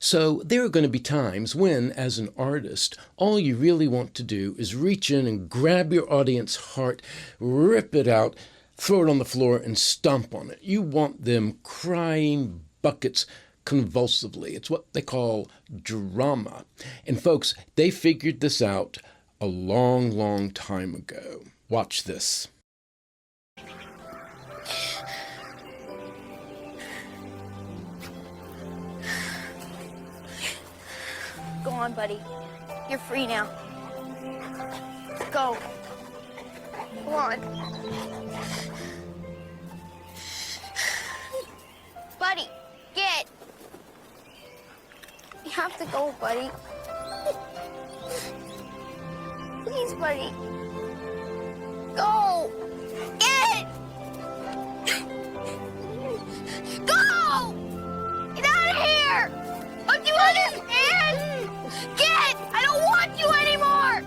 So there are going to be times when, as an artist, all you really want to do is reach in and grab your audience heart, rip it out, throw it on the floor, and stomp on it. You want them crying buckets convulsively. It's what they call drama. And folks, they figured this out a long, long time ago. Watch this. Go on, buddy. You're free now. Go. Go on. Buddy, get. You have to go, buddy. Please, buddy. Go. Get. Go! Get out of here! Don't you understand? Get! I don't want you anymore!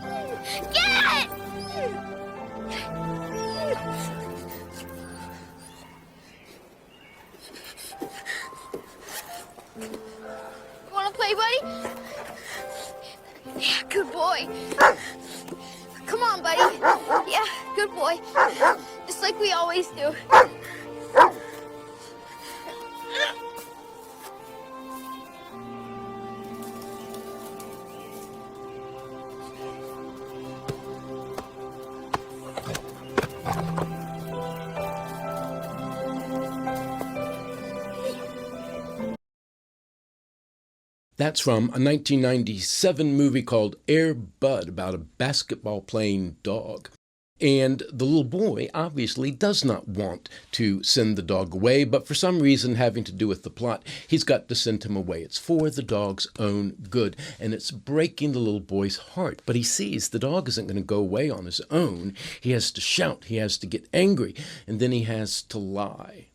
Get! You wanna play, buddy? Yeah, good boy. Come on, buddy. Yeah, good boy. Just like we always do. That's from a 1997 movie called Air Bud about a basketball-playing dog. And the little boy obviously does not want to send the dog away, but for some reason having to do with the plot, he's got to send him away. It's for the dog's own good, and it's breaking the little boy's heart. But he sees the dog isn't going to go away on his own. He has to shout, he has to get angry, and then he has to lie.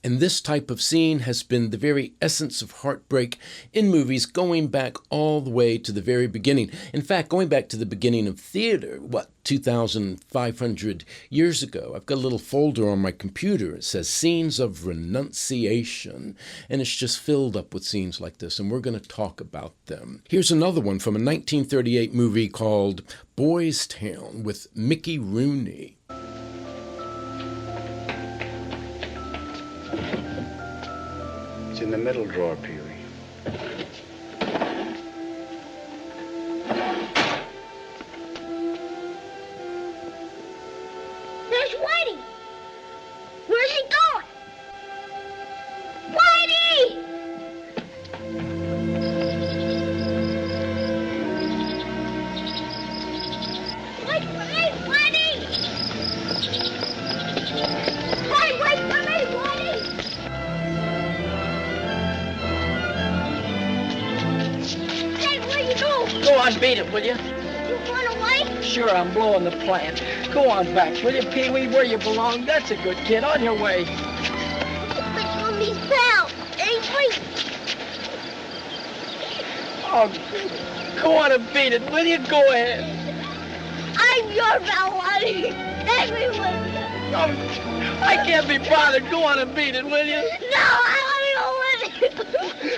And this type of scene has been the very essence of heartbreak in movies going back all the way to the very beginning. In fact, going back to the beginning of theater, 2,500 years ago. I've got a little folder on my computer. It says Scenes of Renunciation, and it's just filled up with scenes like this, and we're going to talk about them. Here's another one from a 1938 movie called Boys Town with Mickey Rooney. It's in the middle drawer, Pee-wee. There's Whitey! Where's he going? Whitey! Wait, Whitey! Hey, wait for me, Whitey! Hey, where you go? Go on, beat it, will you? You run away? Sure, I'm blowing the plant. Go on back, will you, Pee-wee, where you belong? That's a good kid. On your way. But Mommy's pal, ain't we? Oh, go on and beat it, will you? Go ahead. I'm your pal, Whitey. Everyone. Oh, I can't be bothered. Go on and beat it, will you? No, I want to go with you.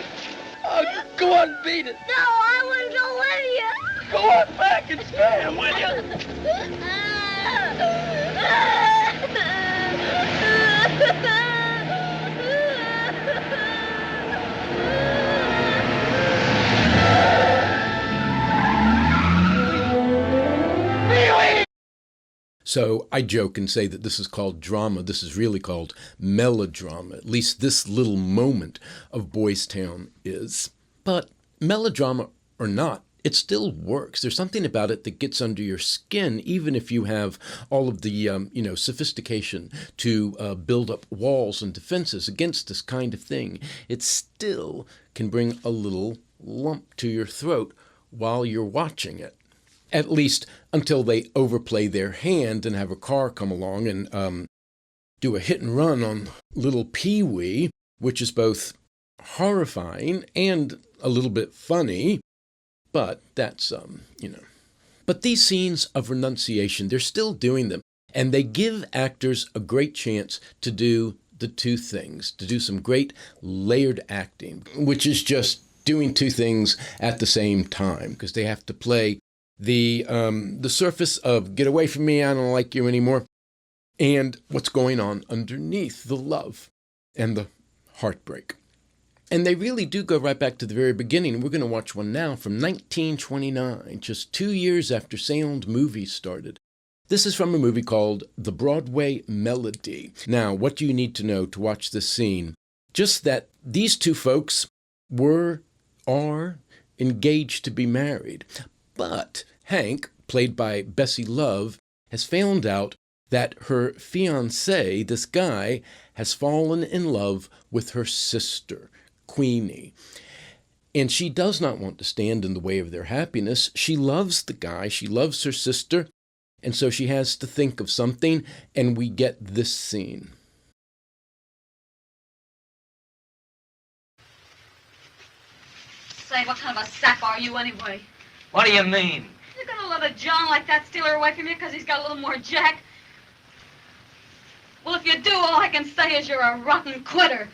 Oh, go on, beat it. No, I want to go with you. Go on back and stay, will you? So I joke and say that this is called drama. This is really called melodrama. At least this little moment of Boys Town is. But melodrama or not, it still works. There's something about it that gets under your skin, even if you have all of the, sophistication to build up walls and defenses against this kind of thing. It still can bring a little lump to your throat while you're watching it. At least until they overplay their hand and have a car come along and do a hit and run on little Pee-wee, which is both horrifying and a little bit funny. But that's, But these scenes of renunciation, they're still doing them. And they give actors a great chance to do the two things, to do some great layered acting, which is just doing two things at the same time because they have to play the surface of get away from me, I don't like you anymore, and what's going on underneath, the love and the heartbreak. And they really do go right back to the very beginning. We're going to watch one now from 1929, just 2 years after sound movies started. This is from a movie called The Broadway Melody. Now, what do you need to know to watch this scene? Just that these two folks are engaged to be married. But Hank, played by Bessie Love, has found out that her fiancé, this guy, has fallen in love with her sister, Queenie. And she does not want to stand in the way of their happiness. She loves the guy, she loves her sister, and so she has to think of something, and we get this scene. Say, what kind of a sap are you anyway? What do you mean? You're gonna let a John like that steal her away from you because he's got a little more jack? Well, if you do, all I can say is you're a rotten quitter.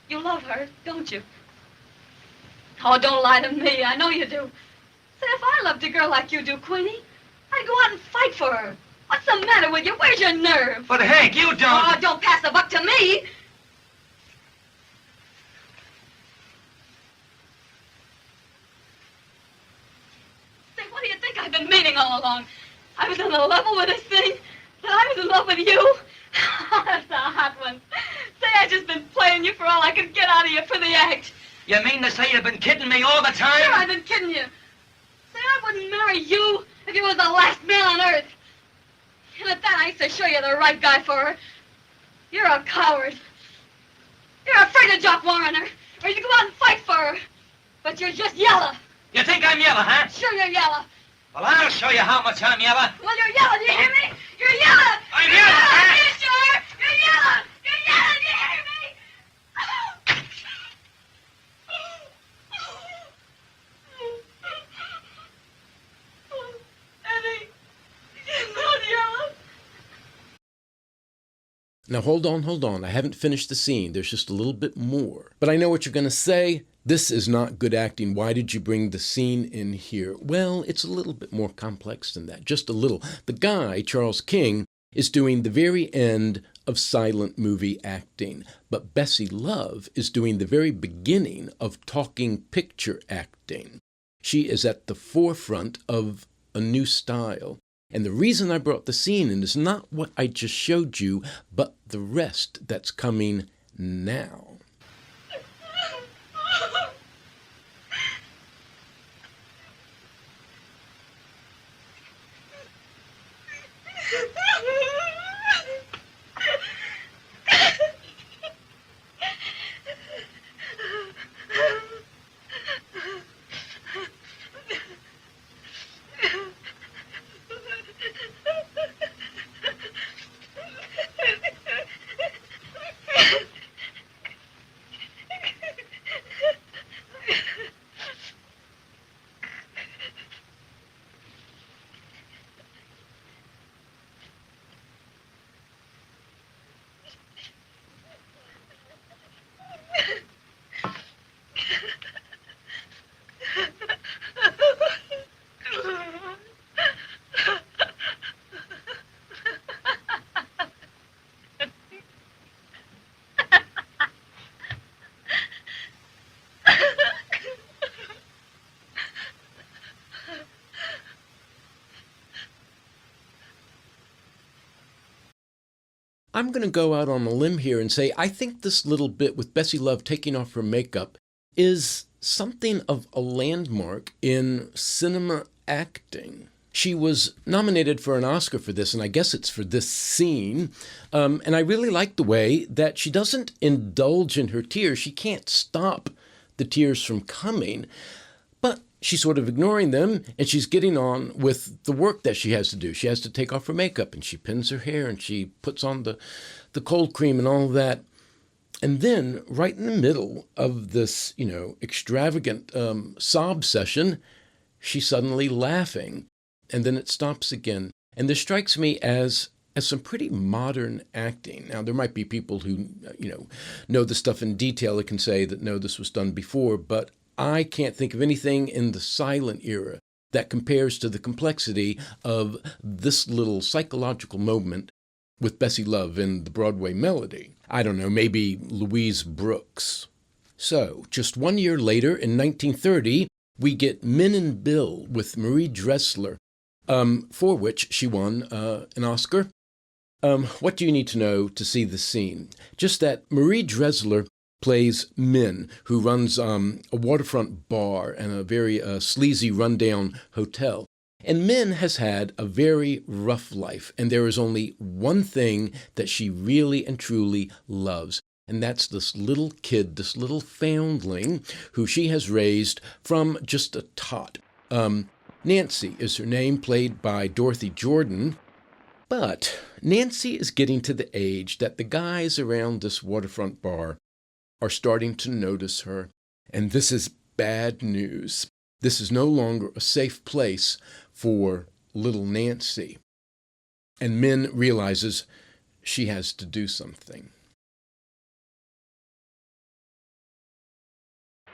You love her, don't you? Oh, don't lie to me. I know you do. Say, if I loved a girl like you do, Queenie, I'd go out and fight for her. What's the matter with you? Where's your nerve? But Hank, you don't... Oh, don't pass the buck to me. Say, what do you think I've been meaning all along? I was on the level with this thing, that I was in love with you. That's a hot one. Say, I've just been playing you for all I could get out of you for the act. You mean to say you've been kidding me all the time? Sure, I've been kidding you. Say, I wouldn't marry you if you was the last man on earth. And at that, I used to show you the right guy for her. You're a coward. You're afraid to Jock Warrener, or you go out and fight for her. But you're just yellow. You think I'm yellow, huh? Sure, you're yellow. Well, I'll show you how much I'm yellow. Well, you're yellow, do you hear me? You're yellow. I'm You're yellow, huh? You sure? You're yellow. You're yellow, do you hear me? Eddie, you're not yellow. Now, hold on. I haven't finished the scene. There's just a little bit more. But I know what you're going to say. This is not good acting. Why did you bring the scene in here? Well, it's a little bit more complex than that. Just a little. The guy, Charles King, is doing the very end of silent movie acting. But Bessie Love is doing the very beginning of talking picture acting. She is at the forefront of a new style. And the reason I brought the scene in is not what I just showed you, but the rest that's coming now. I'm going to go out on a limb here and say I think this little bit with Bessie Love taking off her makeup is something of a landmark in cinema acting. She was nominated for an Oscar for this, and I guess it's for this scene. And I really like the way that she doesn't indulge in her tears. She can't stop the tears from coming, but she's sort of ignoring them, and she's getting on with the work that she has to do. She has to take off her makeup, and she pins her hair, and she puts on the cold cream and all of that. And then, right in the middle of this, extravagant sob session, she's suddenly laughing, and then it stops again. And this strikes me as as some pretty modern acting. Now, there might be people who, know the stuff in detail that can say that, no, this was done before, but I can't think of anything in the silent era that compares to the complexity of this little psychological moment with Bessie Love in the Broadway Melody. I don't know, maybe Louise Brooks. So, just 1 year later, in 1930, we get Men in Bill with Marie Dressler, for which she won an Oscar. What do you need to know to see the scene? Just that Marie Dressler plays Min, who runs a waterfront bar and a very sleazy, rundown hotel. And Min has had a very rough life, and there is only one thing that she really and truly loves, and that's this little kid, this little foundling, who she has raised from just a tot. Nancy is her name, played by Dorothy Jordan. But Nancy is getting to the age that the guys around this waterfront bar are starting to notice her. And this is bad news. This is no longer a safe place for little Nancy. And Min realizes she has to do something.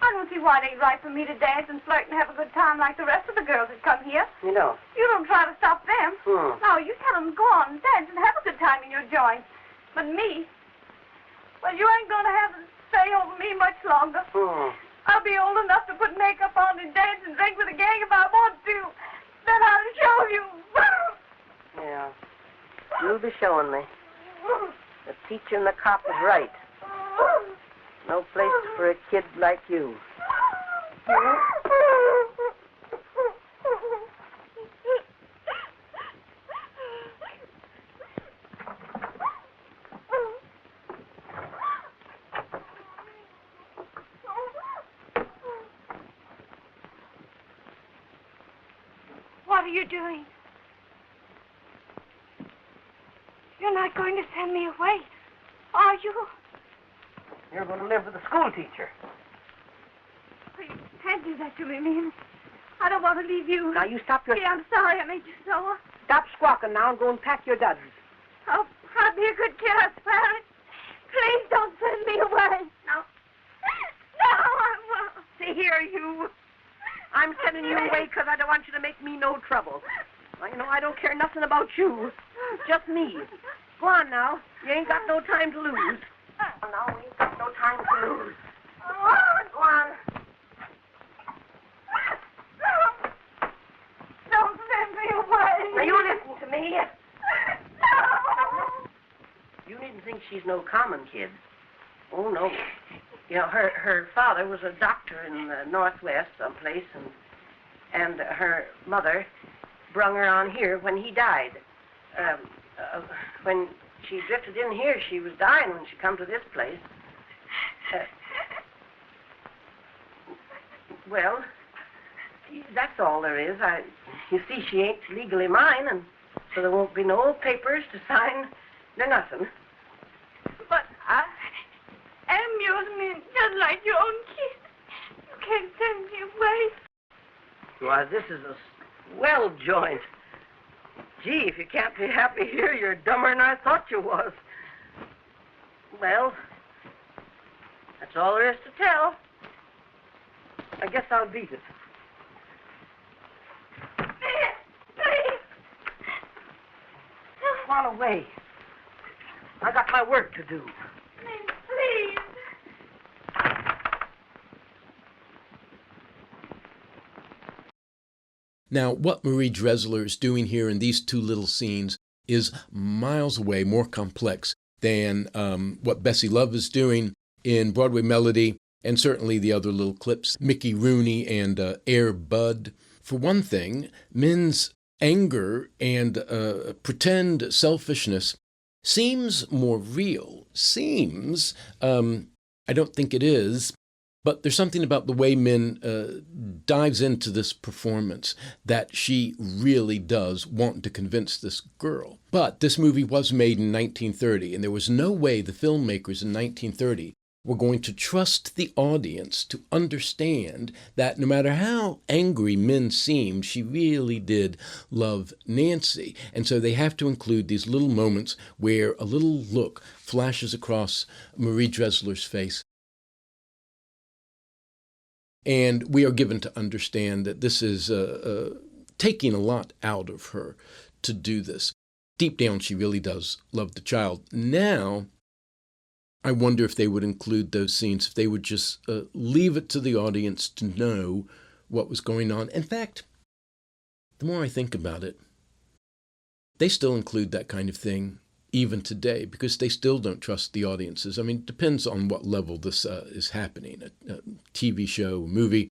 I don't see why it ain't right for me to dance and flirt and have a good time like the rest of the girls that come here. You know. You don't try to stop them. No, you tell them to go on and dance and have a good time in your joint. But me, well, you ain't going to have to stay over me much longer. I'll be old enough to put makeup on and dance and drink with a gang if I want to. Then I'll show you. Yeah. You'll be showing me. The teacher and the cop is right. No place for a kid like you. What are you doing? You're not going to send me away, are you? You're going to live with the school teacher. You can't do that to me, Min. I don't want to leave you. Now, you stop your... Gee, I'm sorry I made you so. Stop squawking now and go and pack your duds. Oh, I'll be a good kid, I swear it. Please don't send me away. No. No, I won't. See here, you. I'm sending you away because I don't want you to make me no trouble. Well, I don't care nothing about you. Just me. Go on now. You ain't got no time to lose. No, we ain't got no time to lose. Go on. Don't send me away. Now, you listen to me. No. You needn't think she's no common kid. Oh, no. Her father was a doctor in the Northwest someplace, and her mother brung her on here when he died. When she drifted in here, she was dying when she come to this place. Well, that's all there is. You see, she ain't legally mine, and so there won't be no papers to sign, no nothing. But I am yours, Min, just like your own kid. You can't send me away. Why, this is a swell joint. Gee, if you can't be happy here, you're dumber than I thought you was. Well, that's all there is to tell. I guess I'll beat it. Please. Come on away. I got my work to do. Min, please. Now, what Marie Dressler is doing here in these two little scenes is miles away more complex than what Bessie Love is doing in Broadway Melody, and certainly the other little clips, Mickey Rooney and Air Bud. For one thing, Min's anger and pretend selfishness seems more real. Seems, I don't think it is, but there's something about the way Min dives into this performance that she really does want to convince this girl. But this movie was made in 1930, and there was no way the filmmakers in 1930 We're going to trust the audience to understand that no matter how angry Min seemed, she really did love Nancy. And so they have to include these little moments where a little look flashes across Marie Dressler's face. And we are given to understand that this is taking a lot out of her to do this. Deep down, she really does love the child. Now, I wonder if they would include those scenes, if they would just leave it to the audience to know what was going on. In fact, the more I think about it, they still include that kind of thing even today because they still don't trust the audiences. I mean, it depends on what level this is happening, a TV show, a movie,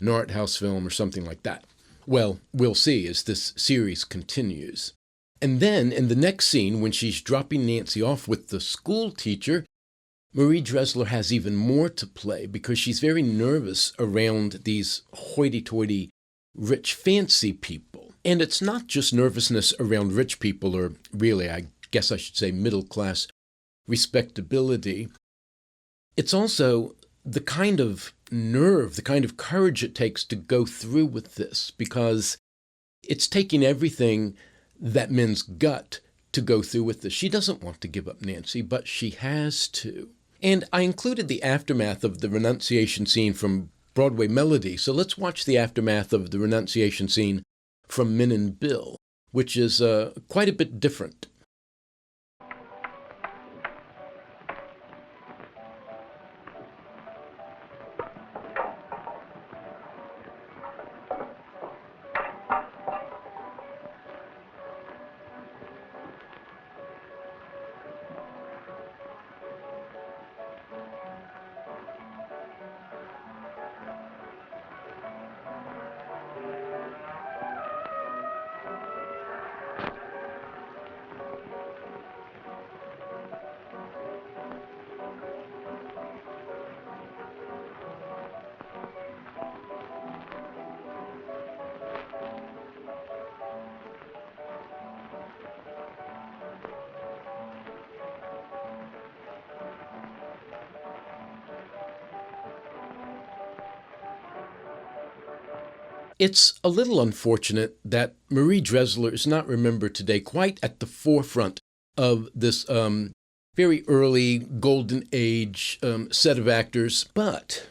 an art house film, or something like that. Well, we'll see as this series continues. And then in the next scene, when she's dropping Nancy off with the school teacher, Marie Dressler has even more to play because she's very nervous around these hoity-toity, rich, fancy people. And it's not just nervousness around rich people, or really, I guess I should say middle-class respectability. It's also the kind of nerve, the kind of courage it takes to go through with this, because it's taking everything that Min's got to go through with this. She doesn't want to give up Nancy, but she has to. And I included the aftermath of the renunciation scene from Broadway Melody, so let's watch the aftermath of the renunciation scene from Min and Bill, which is quite a bit different. It's a little unfortunate that Marie Dressler is not remembered today quite at the forefront of this very early golden age set of actors. But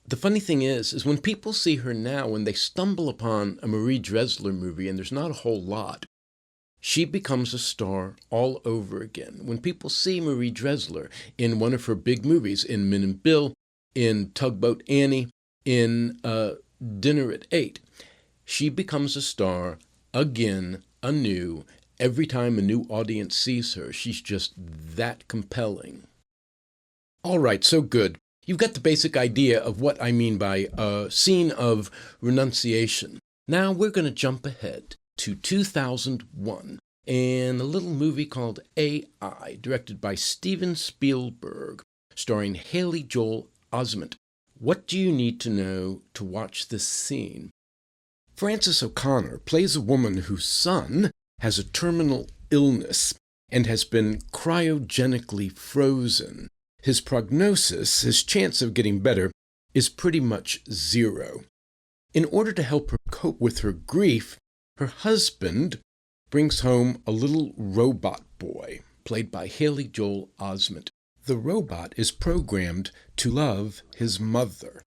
the funny thing is when people see her now, when they stumble upon a Marie Dressler movie, and there's not a whole lot, she becomes a star all over again. When people see Marie Dressler in one of her big movies, in Min and Bill, in Tugboat Annie, in Dinner at 8, she becomes a star again, anew. Every time a new audience sees her, she's just that compelling. All right, so good. You've got the basic idea of what I mean by a scene of renunciation. Now we're going to jump ahead to 2001 and a little movie called AI, directed by Steven Spielberg, starring Haley Joel Osment. What do you need to know to watch this scene? Frances O'Connor plays a woman whose son has a terminal illness and has been cryogenically frozen. His prognosis, his chance of getting better, is pretty much zero. In order to help her cope with her grief, her husband brings home a little robot boy, played by Haley Joel Osment. The robot is programmed to love his mother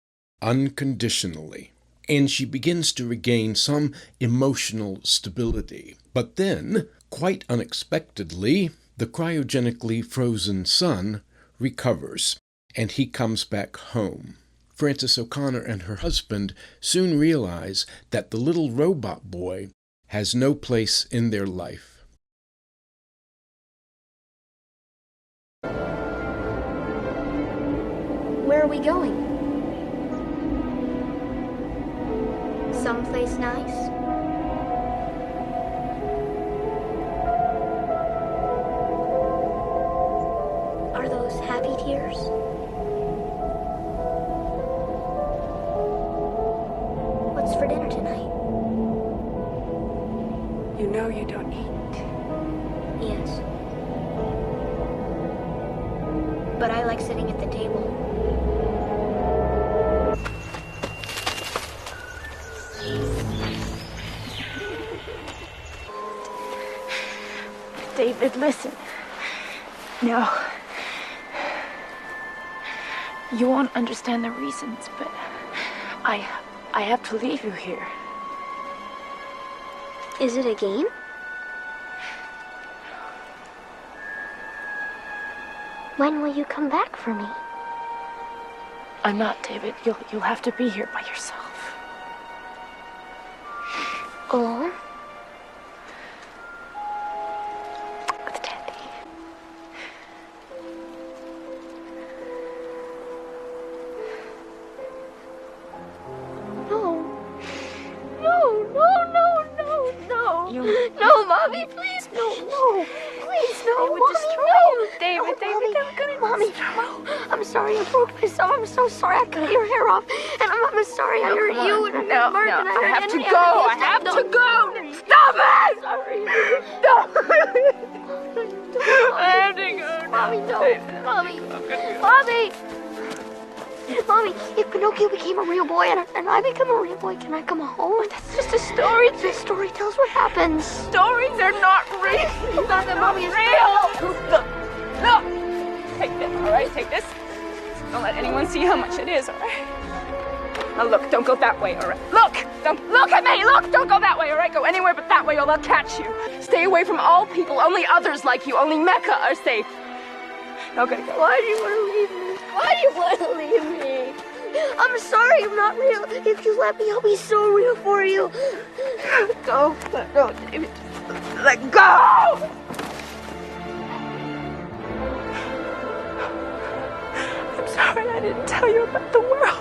unconditionally, and she begins to regain some emotional stability. But then, quite unexpectedly, the cryogenically frozen son recovers, and he comes back home. Frances O'Connor and her husband soon realize that the little robot boy has no place in their life. Where are we going? Someplace nice? Are those happy tears? What's for dinner tonight? You know you don't eat. Yes. but I like sitting at the table. David, listen. No. You won't understand the reasons, but I have to leave you here. Is it a game? When will you come back for me? I'm not, David. You'll have to be here by yourself. Alone? With Daddy. No, Mommy, please. No. Please, no. They would Mommy, destroy no. you, David. No, David, Mommy. they're gonna Mommy, no. I'm sorry I broke myself. I'm so sorry I cut your hair off. And I'm sorry I hurt you. And Mark, and I have to and go. I have no. to go. Stop it! Sorry. Stop it! Mommy, I have to go. Mommy, no. Mommy. Mommy, if Pinocchio became a real boy and I become a real boy, can I come home? That's just a story. The story tells what happens. Stories are not real. Not that Mommy is real. Look. Take this, all right? Take this. Don't let anyone see how much it is, all right? Now look, don't go that way, all right? Look! Don't look at me! Look! Don't go that way, all right? Go anywhere but that way or they'll catch you. Stay away from all people. Only others like you. Only Mecca are safe. Now gotta go. Why do you want to leave me? Why do you want to leave me? I'm sorry I'm not real. If you let me, I'll be so real for you. Go. No, David. Let go! I'm sorry I didn't tell you about the world.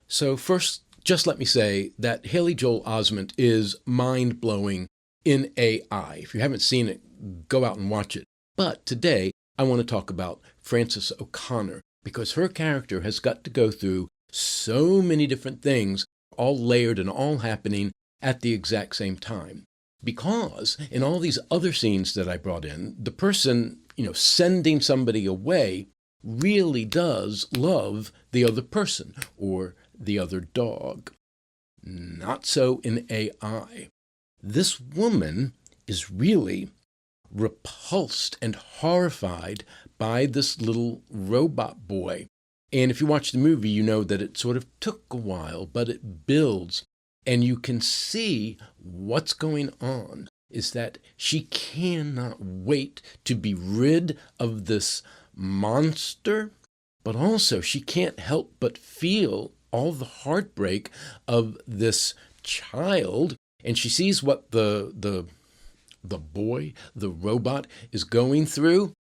So first, just let me say that Haley Joel Osment is mind-blowing in AI. If you haven't seen it, go out and watch it. But today, I want to talk about Frances O'Connor, because her character has got to go through so many different things, all layered and all happening at the exact same time. Because in all these other scenes that I brought in, the person, sending somebody away really does love the other person or the other dog. Not so in AI. This woman is really repulsed and horrified by this little robot boy. And if you watch the movie, you know that it sort of took a while, but it builds. And you can see what's going on is that she cannot wait to be rid of this monster, but also she can't help but feel all the heartbreak of this child. And she sees what the boy, the robot, is going through,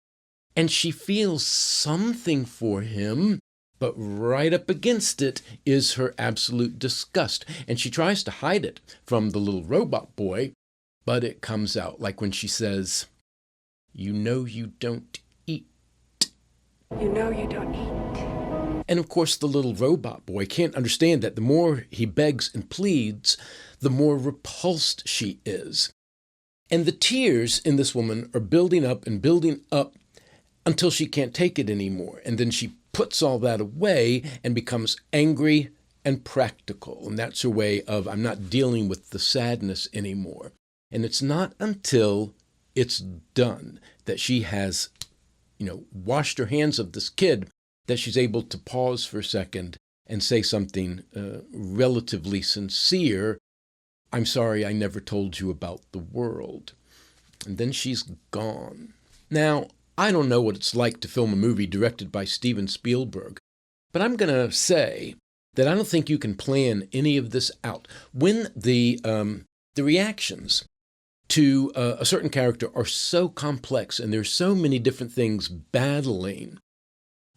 and she feels something for him, but right up against it is her absolute disgust. And she tries to hide it from the little robot boy, but it comes out, like when she says, "You know you don't eat." You know you don't eat. And of course, the little robot boy can't understand that the more he begs and pleads, the more repulsed she is. And the tears in this woman are building up and building up until she can't take it anymore. And then she puts all that away and becomes angry and practical. And that's her way of, I'm not dealing with the sadness anymore. And it's not until it's done that she has, washed her hands of this kid that she's able to pause for a second and say something relatively sincere. "I'm sorry I never told you about the world." And then she's gone. Now, I don't know what it's like to film a movie directed by Steven Spielberg, but I'm going to say that I don't think you can plan any of this out. When the reactions to a certain character are so complex and there's so many different things battling,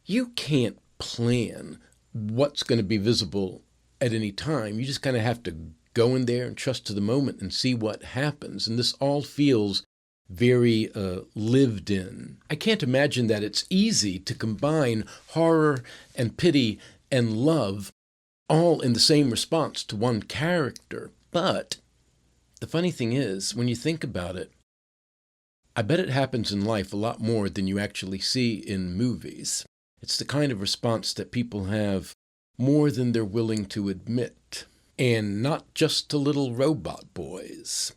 you can't plan what's going to be visible at any time. You just kind of have to go in there and trust to the moment and see what happens. And this all feels very lived in. I can't imagine that it's easy to combine horror and pity and love all in the same response to one character. But the funny thing is, when you think about it, I bet it happens in life a lot more than you actually see in movies. It's the kind of response that people have more than they're willing to admit, and not just to little robot boys.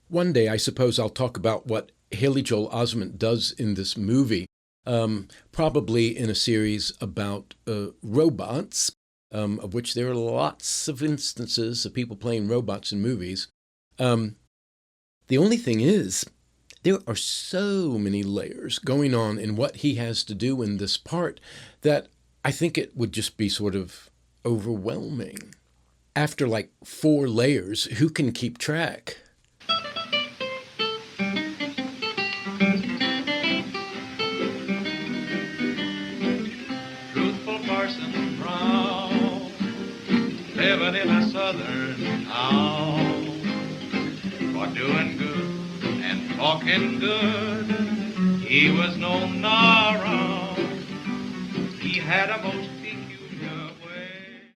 One day, I suppose I'll talk about what Haley Joel Osment does in this movie, probably in a series about robots, of which there are lots of instances of people playing robots in movies. The only thing is, there are so many layers going on in what he has to do in this part that I think it would just be sort of overwhelming. After like 4 layers, who can keep track? Truthful Parson Brown, living in a southern town, for doing good and talking good, he was known around. He had a most